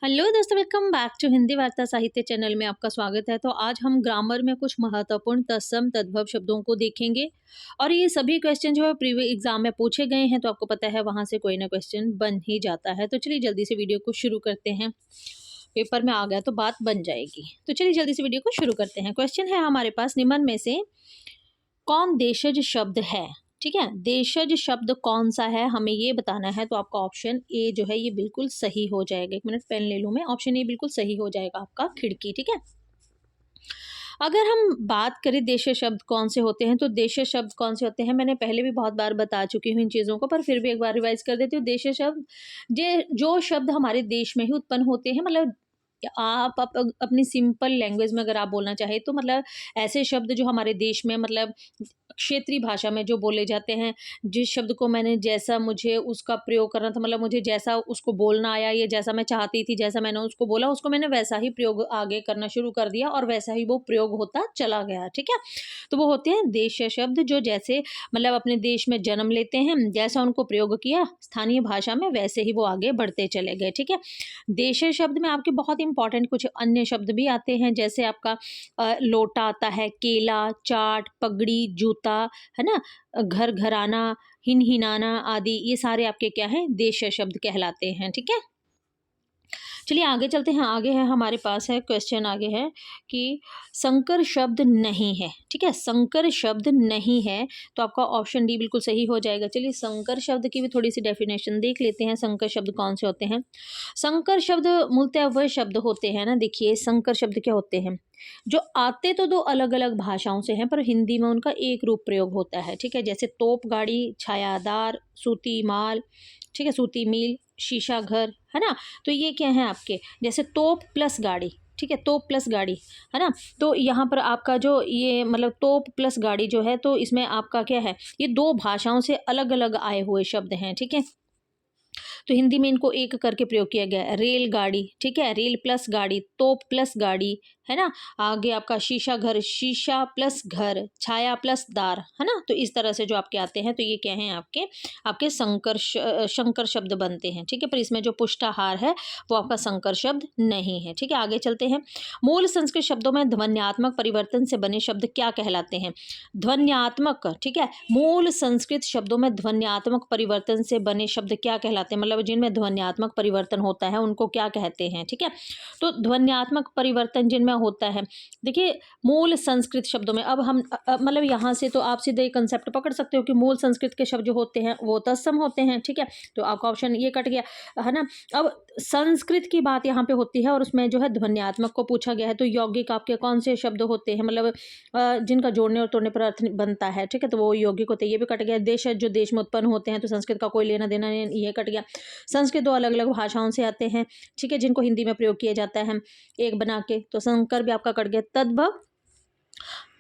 Hello दोस्तों, welcome back to Hindi वार्ता साहित्य चैनल में आपका स्वागत है। तो आज हम ग्रामर में कुछ महत्वपूर्ण तत्सम तद्भव शब्दों को देखेंगे और ये सभी क्वेश्चन जो है प्रीवियस एग्जाम में पूछे गए हैं, तो आपको पता है वहां से कोई ना क्वेश्चन बन ही जाता है। तो चलिए जल्दी से वीडियो को शुरू करते हैं। पेपर में आ गया तो बात बन जाएगी। तो चलिए जल्दी से वीडियो को शुरू करते हैं। क्वेश्चन है हमारे पास, निम्न में से कौन देशज शब्द है? ठीक है, देशज शब्द कौन सा है हमें ये बताना है। तो आपका ऑप्शन ए जो है ये बिल्कुल सही हो जाएगा। एक मिनट पेन ले लूँ मैं। ऑप्शन ए बिल्कुल सही हो जाएगा आपका, खिड़की। ठीक है, अगर हम बात करें देशज शब्द कौन से होते हैं, तो देशज शब्द कौन से होते हैं मैंने पहले भी बहुत बार बता चुकी हूँ इन चीज़ों को, पर फिर भी एक बार रिवाइज कर देती हूँ। देशज शब्द जो शब्द हमारे देश में ही उत्पन्न होते हैं, मतलब आप अपनी सिंपल लैंग्वेज में अगर आप बोलना चाहें तो मतलब ऐसे शब्द जो हमारे देश में मतलब क्षेत्रीय भाषा में जो बोले जाते हैं, जिस शब्द को मैंने जैसा मुझे उसका प्रयोग करना था, मतलब मुझे जैसा उसको बोलना आया, ये जैसा मैं चाहती थी, जैसा मैंने उसको बोला, उसको मैंने वैसा ही प्रयोग आगे करना शुरू कर दिया और वैसा ही वो प्रयोग होता चला गया। ठीक है, तो वो होते हैं देशीय शब्द, जो जैसे मतलब अपने देश में जन्म लेते हैं, जैसा उनको प्रयोग किया स्थानीय भाषा में वैसे ही वो आगे बढ़ते चले गए। ठीक है, देशीय शब्द में आपके बहुत इंपॉर्टेंट कुछ अन्य शब्द भी आते हैं, जैसे आपका लोटा आता है, केला, चाट, पगड़ी, जूता, है ना, घर घराना, हिन हिनाना आदि, ये सारे आपके क्या हैं, देशीय शब्द कहलाते हैं। ठीक है, चलिए आगे चलते हैं। आगे है हमारे पास है क्वेश्चन, आगे है कि संकर शब्द नहीं है। ठीक है, संकर शब्द नहीं है, तो आपका ऑप्शन डी बिल्कुल सही हो जाएगा। चलिए संकर शब्द की भी थोड़ी सी डेफिनेशन देख लेते हैं। संकर शब्द कौन से होते हैं? संकर शब्द मूलतः वह शब्द होते हैं ना, देखिए संकर शब्द क्या होते हैं, जो आते तो दो अलग अलग भाषाओं से हैं पर हिंदी में उनका एक रूप प्रयोग होता है। ठीक है, जैसे तोप गाड़ी, छायादार, सूती माल, ठीक है, सूती मील, शीशा घर, है ना। तो ये क्या है आपके, जैसे तोप प्लस गाड़ी, ठीक है, तोप प्लस गाड़ी, है ना। तो यहाँ पर आपका जो ये मतलब तोप प्लस गाड़ी जो है, तो इसमें आपका क्या है, ये दो भाषाओं से अलग अलग आए हुए शब्द हैं। ठीक है, तो हिंदी में इनको एक करके प्रयोग किया गया है। रेलगाड़ी, ठीक है, रेल प्लस गाड़ी, तोप प्लस गाड़ी, है ना। आगे आपका शीशा घर, शीशा प्लस घर, छाया प्लस दार, है ना। तो इस तरह से जो आपके आते हैं, तो ये क्या हैं आपके आपके शंकर शब्द बनते हैं। ठीक है, पर इसमें जो पुष्टाहार है वो आपका संकर शब्द नहीं है। ठीक है, आगे चलते हैं। मूल संस्कृत शब्दों में ध्वन्यात्मक परिवर्तन से बने शब्द क्या कहलाते हैं? ध्वन्यात्मक, ठीक है, मूल संस्कृत शब्दों में ध्वन्यात्मक परिवर्तन से बने शब्द क्या कहलाते हैं, मतलब जिनमें ध्वन्यात्मक परिवर्तन होता है उनको क्या कहते हैं? ठीक है, तो ध्वन्यात्मक परिवर्तन जिनमें होता है, देखिए मूल संस्कृत शब्दों में, अब हम मतलब यहाँ से तो आप सीधे कंसेप्ट पकड़ सकते हो कि मूल संस्कृत के शब्द जो होते हैं वो तत्सम होते हैं। ठीक है, तो आपका ऑप्शन ये कट गया, है ना। अब संस्कृत की बात यहाँ पे होती है और उसमें जो है ध्वन्यात्मक को पूछा गया है, तो यौगिक आपके कौन से शब्द होते हैं, मतलब जिनका जोड़ने और तोड़ने पर अर्थ बनता है। ठीक है, तो वो यौगिक होते हैं, ये भी कट गया। देश जो देश में उत्पन्न होते हैं, तो संस्कृत का कोई लेना देना नहीं, ये कट गया। संस्कृत दो अलग अलग भाषाओं से आते हैं, ठीक है, जिनको हिंदी में प्रयोग किया जाता है एक बना के, तो संकर भी आपका कट गया। तद्भव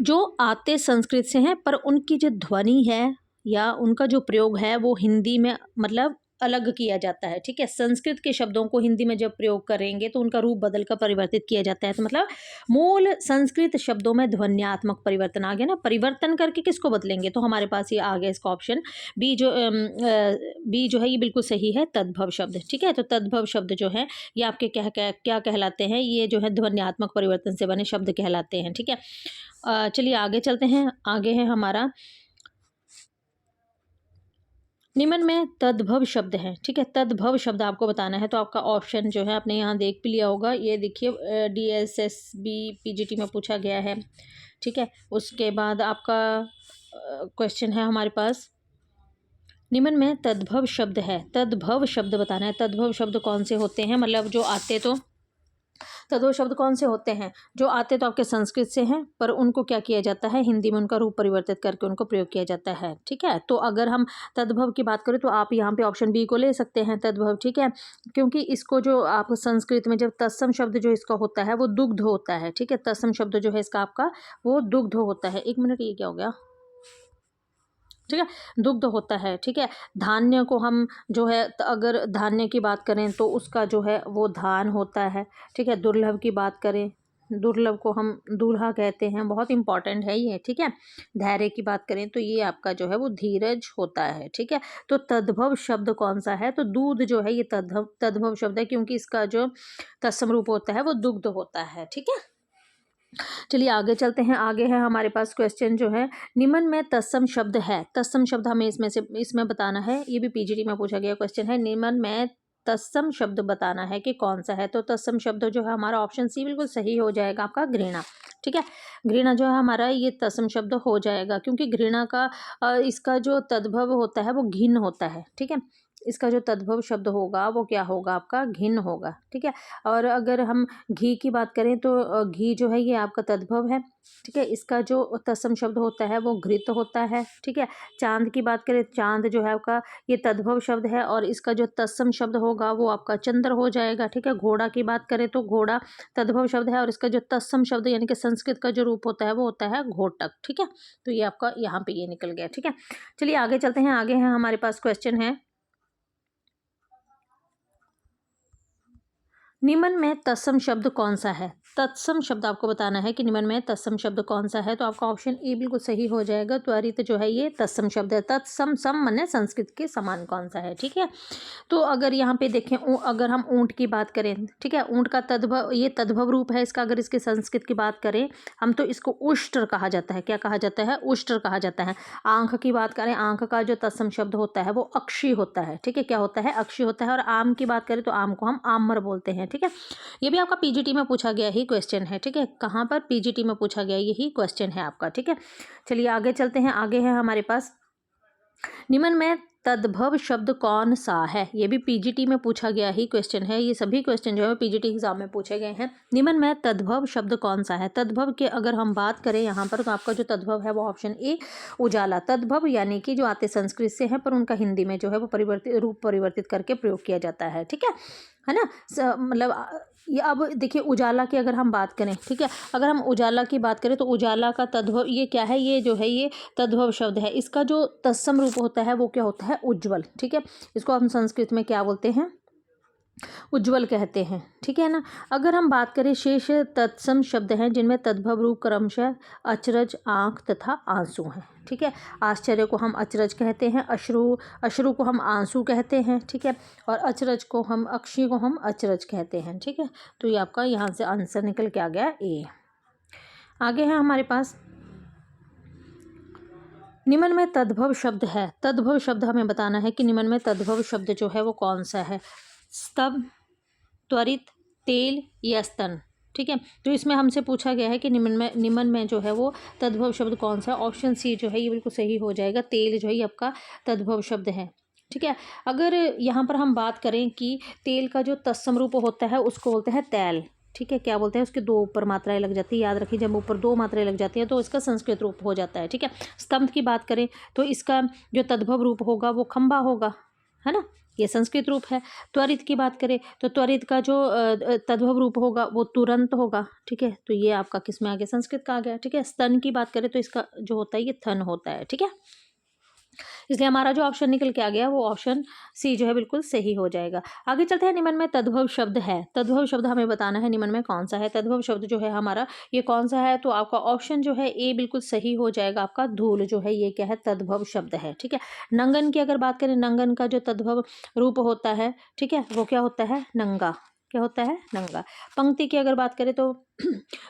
जो आते संस्कृत से हैं पर उनकी जो ध्वनि है या उनका जो प्रयोग है वो हिंदी में मतलब अलग किया जाता है। ठीक है, संस्कृत के शब्दों को हिंदी में जब प्रयोग करेंगे तो उनका रूप बदल कर परिवर्तित किया जाता है। तो मतलब मूल संस्कृत शब्दों में ध्वन्यात्मक परिवर्तन आ गया ना, परिवर्तन करके किसको बदलेंगे, तो हमारे पास ये आ गया इसका ऑप्शन बी, जो बी जो है ये बिल्कुल सही है, तद्भव शब्द। ठीक है, तो तद्भव शब्द जो है ये आपके क्या कहलाते हैं, ये जो है ध्वन्यात्मक परिवर्तन से बने शब्द कहलाते हैं। ठीक है, चलिए आगे चलते हैं। आगे है हमारा, निम्न में तद्भव शब्द है। ठीक है, तद्भव शब्द आपको बताना है, तो आपका ऑप्शन जो है आपने यहाँ देख भी लिया होगा, ये देखिए DSSB PGT में पूछा गया है। ठीक है, उसके बाद आपका क्वेश्चन है हमारे पास, निम्न में तद्भव शब्द है, तद्भव शब्द बताना है। तद्भव शब्द कौन से होते हैं, मतलब जो आते तो दो शब्द कौन से होते हैं, जो आते तो आपके संस्कृत से हैं पर उनको क्या किया जाता है, हिंदी में उनका रूप परिवर्तित करके उनको प्रयोग किया जाता है। ठीक है, तो अगर हम तद्भव की बात करें तो आप यहाँ पे ऑप्शन बी को ले सकते हैं, तद्भव। ठीक है, क्योंकि इसको जो आप संस्कृत में जब तत्सम शब्द जो इसका होता है वो दुग्ध होता है। ठीक है, तत्सम शब्द जो है इसका आपका वो दुग्ध होता है। एक मिनट, ये क्या हो गया, ठीक है, दुग्ध होता है। ठीक है, धान्य को हम जो है अगर धान्य की बात करें तो उसका जो है वो धान होता है। ठीक है, दुर्लभ की बात करें दुर्लभ को हम दूल्हा कहते हैं, बहुत इंपॉर्टेंट है ये, ठीक है। धैर्य की बात करें तो ये आपका जो है वो धीरज होता है, ठीक है। तो तद्भव शब्द कौन सा है, तो दूध जो है ये तद्भव तद्भव शब्द है, क्योंकि इसका जो तत्सम रूप होता है वो दुग्ध होता है, ठीक है। चलिए आगे चलते हैं। आगे है हमारे पास क्वेश्चन जो है, निम्न में तत्सम शब्द है। तत्सम शब्द हमें इसमें बताना है, ये भी पीजीटी में पूछा गया क्वेश्चन है। निम्न में तत्सम शब्द बताना है कि कौन सा है। तो तत्सम शब्द जो है हमारा ऑप्शन सी बिल्कुल सही हो जाएगा आपका, घृणा, ठीक है। घृणा जो है हमारा ये तत्सम शब्द हो जाएगा, क्योंकि घृणा का इसका जो तद्भव होता है वो घिन होता है, ठीक है। इसका जो तद्भव शब्द होगा वो क्या होगा आपका, घिन होगा, ठीक है। और अगर हम घी की बात करें तो घी जो है ये आपका तद्भव है, ठीक है। इसका जो तत्सम शब्द होता है वो घृत होता है, ठीक है। चांद की बात करें, चांद जो है आपका ये तद्भव शब्द है, और इसका जो तत्सम शब्द होगा वो आपका चंद्र हो जाएगा, ठीक है। घोड़ा की बात करें तो घोड़ा तद्भव शब्द है, और इसका जो तत्सम शब्द यानी कि संस्कृत का जो रूप होता है वो होता है घोटक, ठीक है। तो ये आपका यहाँ पे ये निकल गया, ठीक है। चलिए आगे चलते हैं। आगे है हमारे पास क्वेश्चन है, निम्न में तत्सम शब्द कौन सा है। तत्सम शब्द आपको बताना है कि निम्न में तत्सम शब्द कौन सा है। तो आपका ऑप्शन ए बिल्कुल सही हो जाएगा। त्वरित जो है ये तत्सम शब्द है। तत्सम सम माने संस्कृत के समान कौन सा है, ठीक है। तो अगर यहाँ पे देखें, अगर हम ऊंट की बात करें, ठीक है, ऊंट का तद्भव, ये तद्भव रूप है इसका। अगर इसके संस्कृत की बात करें हम तो इसको उष्ट्र कहा जाता है। क्या कहा जाता है, उष्ट्र कहा जाता है। आंख की बात करें, आंख का जो तत्सम शब्द होता है वो अक्षी होता है, ठीक है। क्या होता है, अक्षी होता है। और आम की बात करें तो आम को हम आम्र बोलते हैं, ठीक है। ये भी आपका पीजीटी में पूछा गया ही क्वेश्चन है, ठीक है। कहाँ पर, पीजीटी में पूछा गया यही क्वेश्चन है आपका, ठीक है। चलिए आगे चलते हैं। आगे है हमारे पास, निम्न में तद्भव शब्द कौन सा है। ये भी पीजीटी में पूछा गया ही क्वेश्चन है। ये सभी क्वेश्चन जो है पीजीटी एग्जाम में पूछे गए हैं। निम्न में तद्भव शब्द कौन सा है। तद्भव के अगर हम बात करें यहाँ पर तो आपका जो तद्भव है वो ऑप्शन ए उजाला। तद्भव यानी कि जो आते संस्कृत से हैं पर उनका हिंदी में जो है वो रूप परिवर्तित करके प्रयोग किया जाता है, ठीक है ना। मतलब ये अब देखिए उजाला की अगर हम बात करें, ठीक है, अगर हम उजाला की बात करें तो उजाला का तद्भव ये क्या है, ये जो है ये तद्भव शब्द है। इसका जो तत्सम रूप होता है वो क्या होता है, उज्ज्वल, ठीक है। इसको हम संस्कृत में क्या बोलते हैं, उज्ज्वल कहते हैं, ठीक है ना। अगर हम बात करें शेष तत्सम शब्द हैं जिनमें तद्भव रूप क्रमशः अचरज, आँख तथा आंसू हैं, ठीक है। आश्चर्य को हम अचरज कहते हैं, अश्रु को हम आंसू कहते हैं, ठीक है। और अचरज को हम, अक्षी को हम अचरज कहते हैं, ठीक है। तो ये आपका यहाँ से आंसर निकल के आ गया ए। आगे है हमारे पास, निम्न में तद्भव शब्द है। तद्भव शब्द हमें बताना है कि निम्न में तद्भव शब्द जो है वो कौन सा है। स्तंभ, त्वरित, तेल या स्तन, ठीक है। तो इसमें हमसे पूछा गया है कि निम्न में जो है वो तद्भव शब्द कौन सा। ऑप्शन सी जो है ये बिल्कुल सही हो जाएगा। तेल जो है ये आपका तद्भव शब्द है, ठीक है। अगर यहाँ पर हम बात करें कि तेल का जो तत्सम रूप होता है उसको बोलते हैं तैल, ठीक है। क्या बोलते हैं, उसके दो ऊपर मात्राएं लग जाती है, याद रखिए जब ऊपर दो मात्राएं लग जाती हैं तो इसका संस्कृत रूप हो जाता है, ठीक है। स्तंभ की बात करें तो इसका जो तद्भव रूप होगा वो खंबा होगा, है ना, ये संस्कृत रूप है। त्वरित की बात करें तो त्वरित का जो तद्भव रूप होगा वो तुरंत होगा, ठीक है। तो ये आपका किस में आ गया, संस्कृत का आ गया, ठीक है। स्तन की बात करें तो इसका जो होता है ये थन होता है, ठीक है। इसलिए हमारा जो ऑप्शन निकल के आ गया वो ऑप्शन सी जो है बिल्कुल सही हो जाएगा। आगे चलते हैं। निम्न में तद्भव शब्द है। तद्भव शब्द हमें बताना है निम्न में कौन सा है। तद्भव शब्द जो है हमारा ये कौन सा है, तो आपका ऑप्शन जो है ए बिल्कुल सही हो जाएगा। आपका धूल जो है ये क्या है, तद्भव शब्द है, ठीक है। नंगन की अगर बात करें, नंगन का जो तद्भव रूप होता है, ठीक है, वो क्या होता है, नंगा, क्या होता है, नंगा। पंक्ति की अगर बात करें तो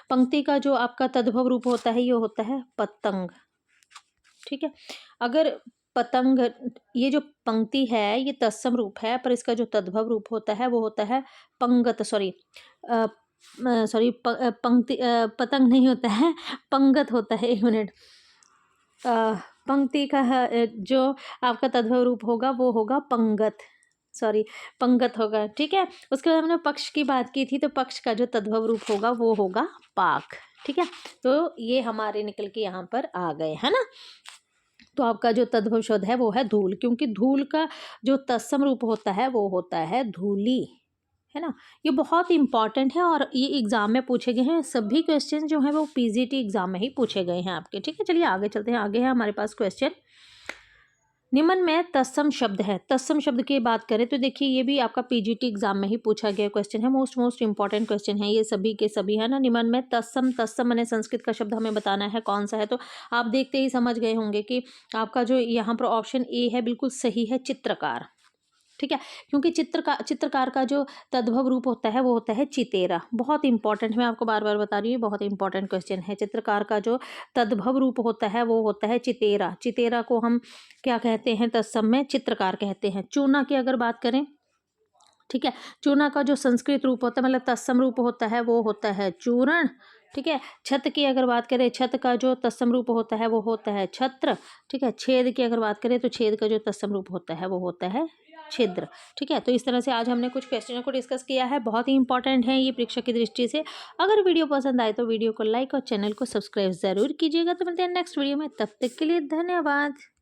पंक्ति का जो आपका तद्भव रूप होता है ये होता है पतंग, ठीक है। अगर पतंग, ये जो पंक्ति है ये तत्सम रूप है पर इसका जो तद्भव रूप होता है वो होता है पंगत, पंक्ति, पतंग नहीं होता है, पंगत होता है, एक मिनट। पंक्ति का जो आपका तद्भव रूप होगा वो होगा पंगत, पंगत होगा, ठीक है। उसके बाद हमने पक्ष की बात की थी, तो पक्ष का जो तद्भव रूप होगा वो होगा पाक, ठीक है। तो ये हमारे निकल के यहाँ पर आ गए, है ना। तो आपका जो तद्भव शब्द है वो है धूल, क्योंकि धूल का जो तत्सम रूप होता है वो होता है धूली, है ना। ये बहुत इंपॉर्टेंट है और ये एग्जाम में पूछे गए हैं। सभी क्वेश्चन जो हैं वो पीजीटी एग्जाम में ही पूछे गए हैं आपके, ठीक है। चलिए आगे चलते हैं। आगे है हमारे पास क्वेश्चन, निम्न में तत्सम शब्द है। तत्सम शब्द की बात करें तो देखिए ये भी आपका पीजीटी एग्जाम में ही पूछा गया क्वेश्चन है। मोस्ट इंपॉर्टेंट क्वेश्चन है ये सभी के सभी, है ना। निम्न में तत्सम, तत्सम माने संस्कृत का शब्द हमें बताना है कौन सा है, तो आप देखते ही समझ गए होंगे कि आपका जो यहाँ पर ऑप्शन ए है बिल्कुल सही है, चित्रकार। ठीक है, क्योंकि चित्रकार का जो तद्भव रूप होता है वो होता है चितेरा। बहुत इंपॉर्टेंट, मैं आपको बार बार बता रही हूँ, बहुत इंपॉर्टेंट क्वेश्चन है। चित्रकार का जो तद्भव रूप होता है वो होता है चितेरा। चितेरा को हम क्या कहते हैं, तत्सम में चित्रकार कहते हैं। चूना की अगर बात करें, ठीक है, चूना का जो संस्कृत रूप होता है मतलब तत्सम रूप होता है वो होता है चूर्ण। ठीक है, छत की अगर बात करें, छत का जो तत्सम रूप होता है वो होता है छत्र। ठीक है, छेद की अगर बात करें तो छेद का जो तत्सम रूप होता है वो होता है छिद्र। ठीक है, तो इस तरह से आज हमने कुछ क्वेश्चनों को डिस्कस किया है, बहुत ही इंपॉर्टेंट है ये परीक्षा की दृष्टि से। अगर वीडियो पसंद आए तो वीडियो को लाइक और चैनल को सब्सक्राइब जरूर कीजिएगा। तो मिलते हैं नेक्स्ट वीडियो में, तब तक के लिए धन्यवाद।